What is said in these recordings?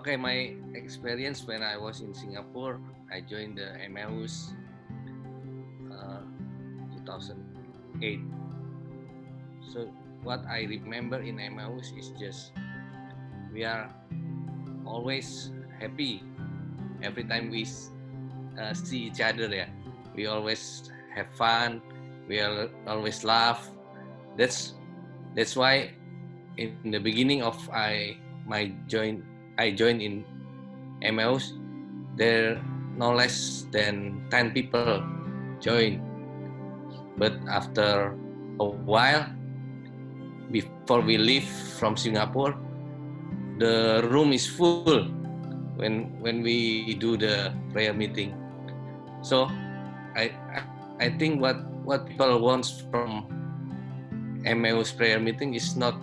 Okay, my experience when I was in Singapore, I joined the Emmaus 2008. So what I remember in Emmaus is just we are always happy every time we see each other. Yeah, we always have fun. We always laugh. That's why in the beginning of I joined in Emmaus. There no less than 10 people join. But after a while, before we leave from Singapore, the room is full when we do the prayer meeting. So I think what people want from Emmaus prayer meeting is not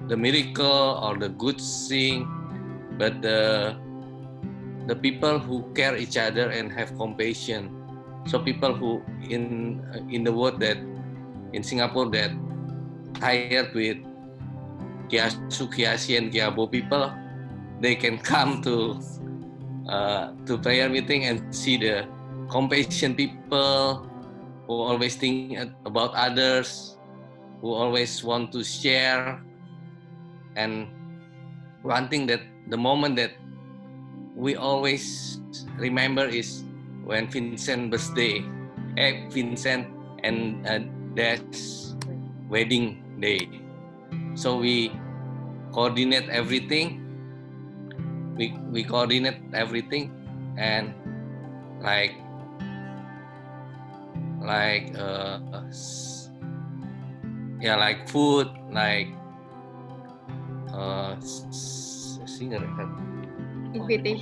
the miracle or the good thing, but the people who care each other and have compassion. So people who in the world that in Singapore that tired with kiasu, kiasi, and kiabo people, they can come to prayer meeting and see the compassion people who always think about others, who always want to share. And one thing that the moment that we always remember is when Vincent's birthday, Vincent and Dad's wedding day. So we coordinate everything. We coordinate everything, and like food, like singer, invitation,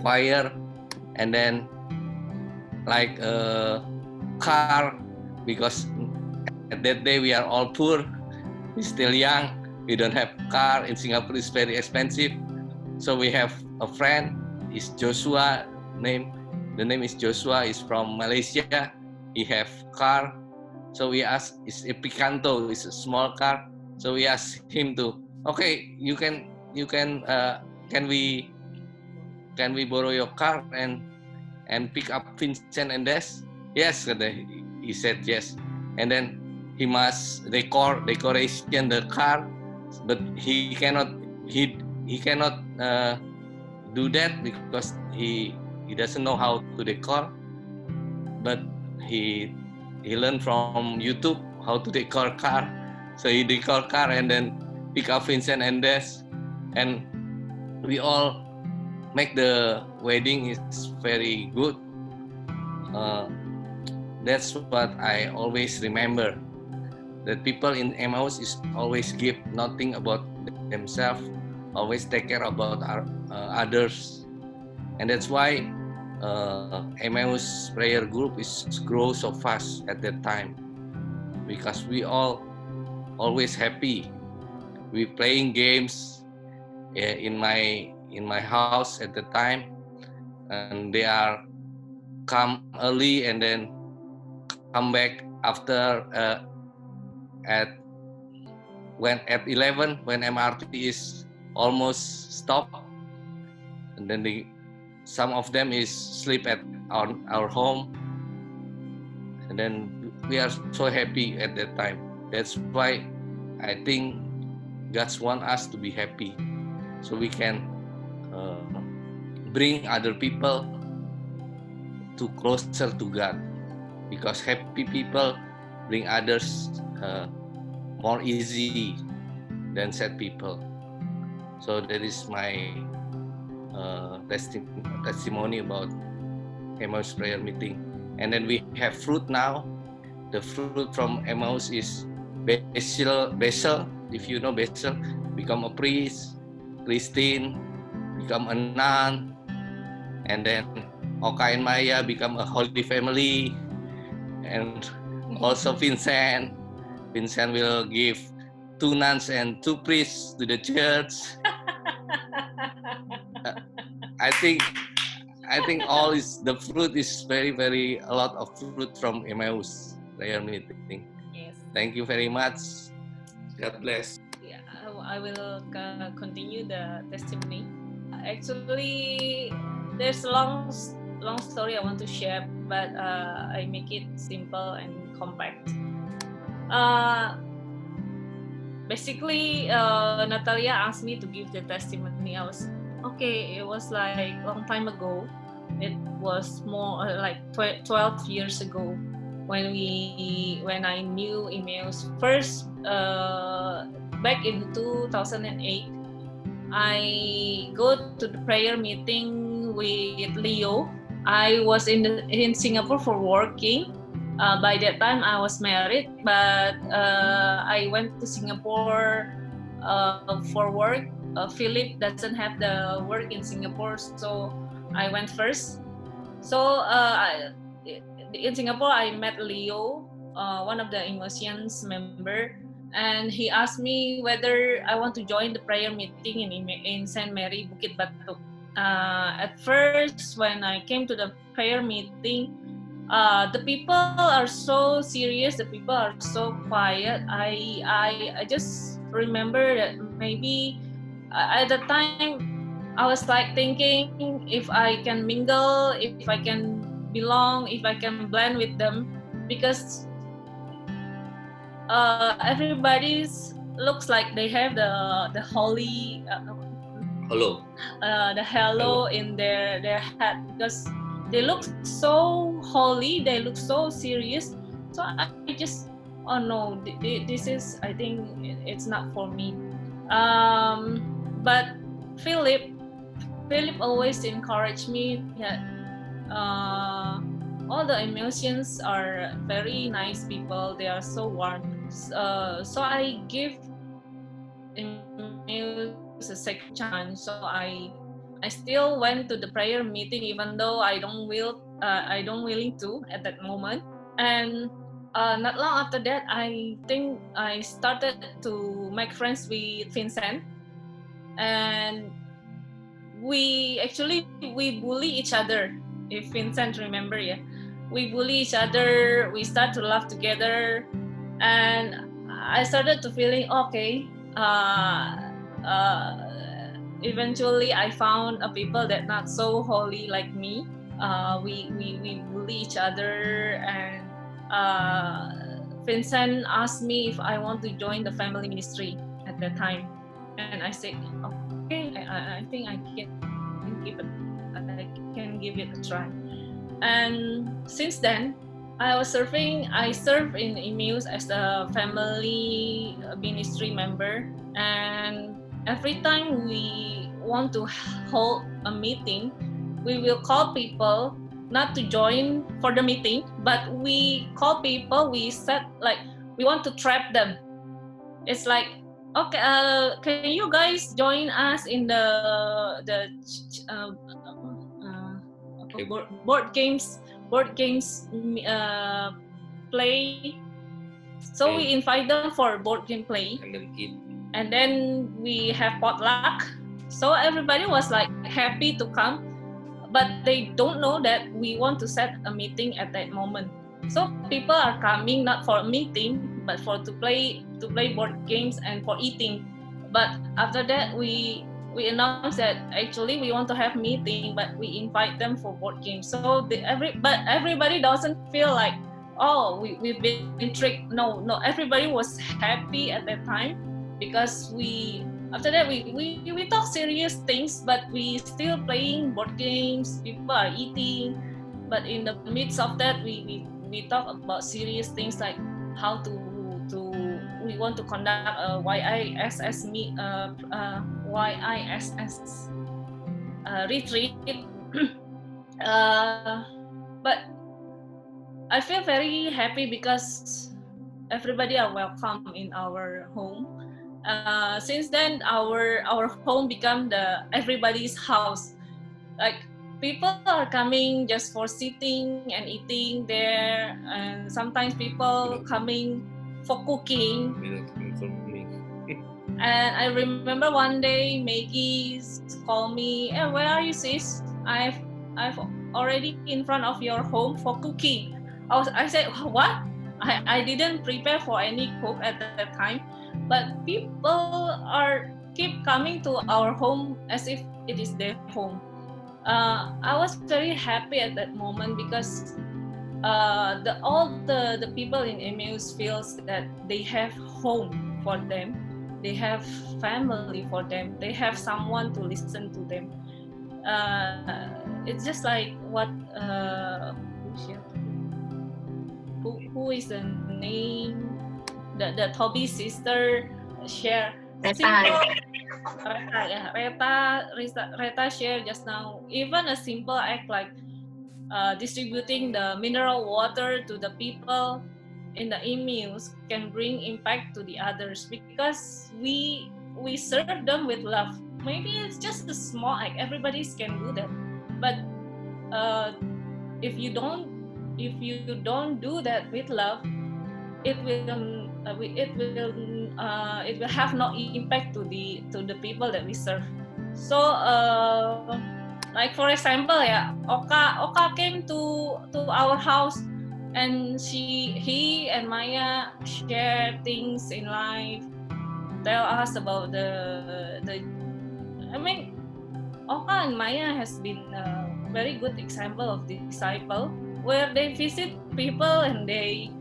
choir, and then like car, because at that day we are all poor, we're still young, we don't have car. In Singapore it's very expensive. So we have a friend, is Joshua, the name is Joshua, is from Malaysia. He have car. So we asked, it's a Picanto, it's a small car. So we asked him to, okay, can we borrow your car and pick up Vincent and Des? Yes, he said yes. And then he must decoration the car, but he cannot do that because he doesn't know how to decor. But he learned from YouTube how to decor car. So he decor car and then pick up Vincent and Des, and we all make the wedding is very good. That's what I always remember. That people in Emmaus is always give nothing about themselves, always take care about others, and that's why Emmaus prayer group is grow so fast at that time, because we all always happy. We playing games in my house at the time, and they are come early and then come back after at 11 when MRT is almost stopped, and then some of them is sleep at our home, and then we are so happy at that time. That's why I think God wants us to be happy, so we can bring other people to closer to God, because happy people bring others more easy than sad people. So that is my testimony about Emmaus prayer meeting. And then we have fruit now. The fruit from Emmaus is basil. If you know basil, become a priest. Christine become a nun, and then Oka and Maya become a holy family, and also Vincent will give 2 nuns and 2 priests to the church. I think all is the fruit is very, very a lot of fruit from Emmaus prayer meeting. Yes. Thank you very much. God bless. Yeah, I will continue the testimony. Actually, there's a long story I want to share, but I make it simple and compact. Basically, Natalia asked me to give the testimony. I was okay. It was like long time ago. It was more like 12 years ago when I knew Emmaus first. Back in 2008, I go to the prayer meeting with Leo. I was in Singapore for working. By that time, I was married, but I went to Singapore for work. Philip doesn't have the work in Singapore, so I went first. So in Singapore, I met Leo, one of the Emotions member, and he asked me whether I want to join the prayer meeting in Saint Mary Bukit Batu. At first, when I came to the prayer meeting, the people are so serious. The people are so quiet. I just remember that maybe at the time I was like thinking if I can mingle, if I can belong, if I can blend with them, because everybody's looks like they have the holy the halo in their head, because they look so holy, they look so serious. So I just, oh no, this is, I think it's not for me. But Philip always encouraged me that all the emotions are very nice people. They are so warm. So I give Emmaus a second chance. So I still went to the prayer meeting even though I don't willing to at that moment. And not long after that, I think I started to make friends with Vincent, and we bully each other. If Vincent remember, yeah, we bully each other. We start to laugh together, and I started to feeling okay. Eventually, I found a people that not so holy like me. We bully each other, and Vincent asked me if I want to join the family ministry at that time, and I said, okay, I think I can give it a try. And since then, I served in Emmaus as a family ministry member, and every time we want to hold a meeting, we will call people not to join for the meeting, but we call people, we said like we want to trap them. It's like, okay, can you guys join us in the board games play? So we invite them for board game play, and then we have potluck. So everybody was like happy to come, but they don't know that we want to set a meeting at that moment. So people are coming not for a meeting, but for to play board games and for eating. But after that, we announced that actually we want to have meeting, but we invite them for board games. So but everybody doesn't feel like, oh, we've been tricked. No, everybody was happy at that time, because after that we talk serious things, but we still playing board games. People are eating, but in the midst of that, we talk about serious things like how to we want to conduct a YISS retreat. But I feel very happy because everybody are welcome in our home. Since then, our home become everybody's house. Like, people are coming just for sitting and eating there, and sometimes people coming for cooking. And I remember one day Maggie called me, "Hey, where are you, sis? I've already in front of your home for cooking." I said, what? I didn't prepare for any cook at that time, but people are keep coming to our home as if it is their home. I was very happy at that moment because all the people in Emmaus feels that they have home for them, they have family for them, they have someone to listen to them. It's just like what who is the name, the Toby sister share simple. Reta share just now. Even a simple act like distributing the mineral water to the people in the emails can bring impact to the others because we serve them with love. Maybe it's just a small act. Everybody can do that, but uh, if you don't do that with love, it will have no impact to the people that we serve. So like for example ya, Oka came to our house, and he and Maya share things in life, tell us about the I mean, Oka and Maya has been a very good example of disciple where they visit people and they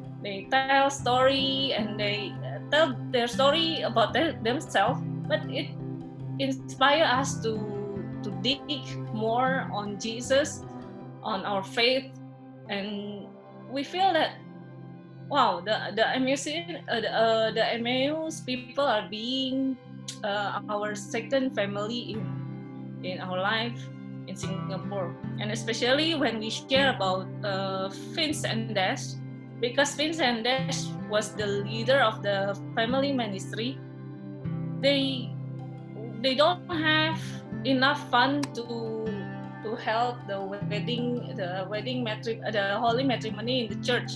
tell story and they tell their story about themselves, but it inspire us to dig more on Jesus, on our faith, and we feel that wow, the Emmaus people are being our second family in our life in Singapore, and especially when we share about Vince and Dash, because Vince and Dash was the leader of the family ministry. They they don't have enough fund to help the holy matrimony in the church.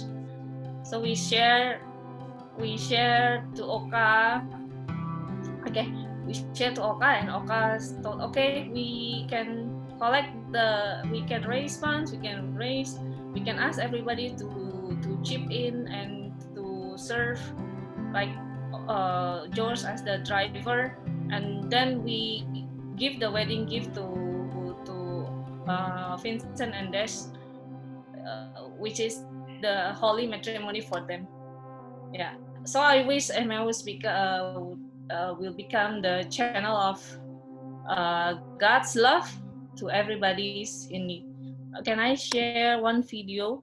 So we share to Oka. Okay, we share to Oka, and Oka told, okay, we can raise funds, we can ask everybody to chip in and to serve, like George as the driver, and then we give the wedding gift to Vincent and Dash, which is the holy matrimony for them. Yeah. So I wish Emmaus will become the channel of God's love to everybody's in need. Can I share one video?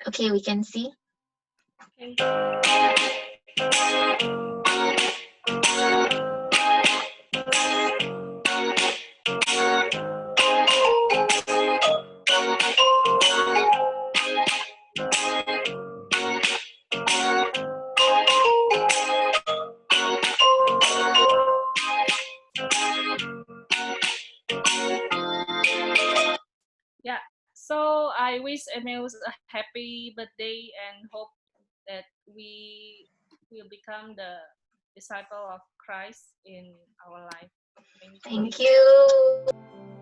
Okay, we can see. Okay. Yeah. So I wish Emmaus a happy birthday and hope that we will become the disciple of Christ in our life. Thank you. Thank you.